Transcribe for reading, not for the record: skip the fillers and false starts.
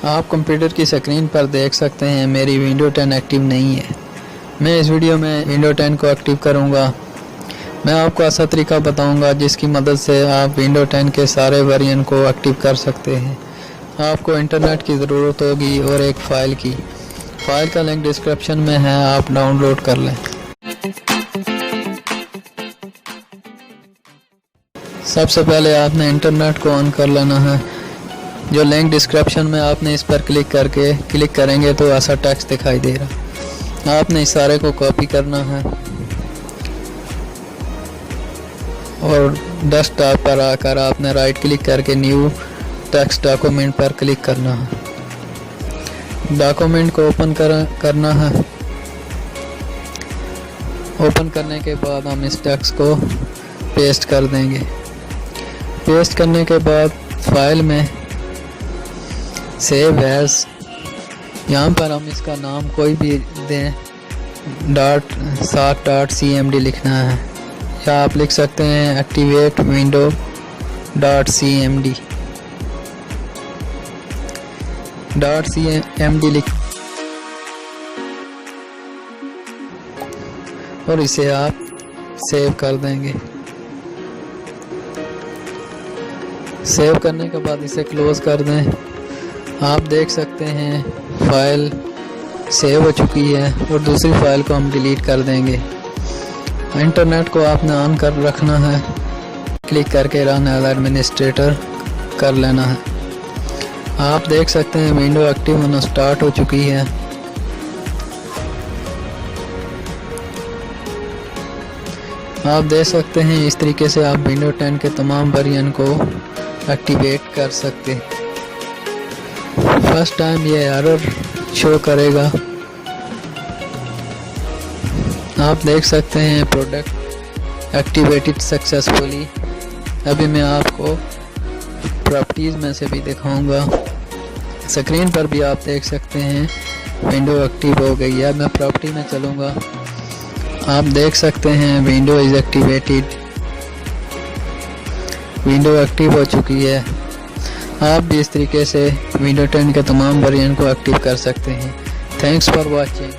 आप कंप्यूटर की स्क्रीन पर देख सकते हैं मेरी विंडो 10 एक्टिव नहीं है। मैं इस वीडियो में विंडो 10 को एक्टिव करूंगा। मैं आपको ऐसा तरीका बताऊंगा जिसकी मदद से आप विंडो 10 के सारे वर्जन को एक्टिव कर सकते हैं। आपको इंटरनेट की ज़रूरत होगी और एक फ़ाइल की। फ़ाइल का लिंक डिस्क्रिप्शन में है, आप डाउनलोड कर लें। सबसे पहले आपने इंटरनेट को ऑन कर लेना है। जो लिंक डिस्क्रिप्शन में आपने इस पर क्लिक करेंगे तो ऐसा टेक्स्ट दिखाई दे रहा। आपने इस सारे को कॉपी करना है और डेस्कटॉप पर आकर आपने राइट क्लिक करके न्यू टेक्स्ट डॉक्यूमेंट पर क्लिक करना है। डॉक्यूमेंट को ओपन करना है। ओपन करने के बाद हम इस टेक्स्ट को पेस्ट कर देंगे। पेस्ट करने के बाद फाइल में सेव एज, यहाँ पर हम इसका नाम कोई भी दें, .cmd लिखना है, या आप लिख सकते हैं एक्टिवेट विंडो .cmd लिख और इसे आप सेव कर देंगे। सेव करने के बाद इसे क्लोज कर दें। आप देख सकते हैं फाइल सेव हो चुकी है और दूसरी फाइल को हम डिलीट कर देंगे। इंटरनेट को आपने ऑन कर रखना है, क्लिक करके रन एज एडमिनिस्ट्रेटर कर लेना है। आप देख सकते हैं विंडो एक्टिव होना स्टार्ट हो चुकी है। आप देख सकते हैं इस तरीके से आप विंडो 10 के तमाम वर्जन को एक्टिवेट कर सकते हैं। फर्स्ट टाइम ये एरर शो करेगा। आप देख सकते हैं प्रोडक्ट एक्टिवेटेड सक्सेसफुली। अभी मैं आपको प्रॉपर्टीज़ में से भी दिखाऊंगा। स्क्रीन पर भी आप देख सकते हैं विंडो एक्टिव हो गई है। मैं प्रॉपर्टी में चलूँगा। आप देख सकते हैं window is activated, window active हो चुकी है। आप भी इस तरीके से विंडो 10 के तमाम वर्जन को एक्टिव कर सकते हैं। Thanks for watching.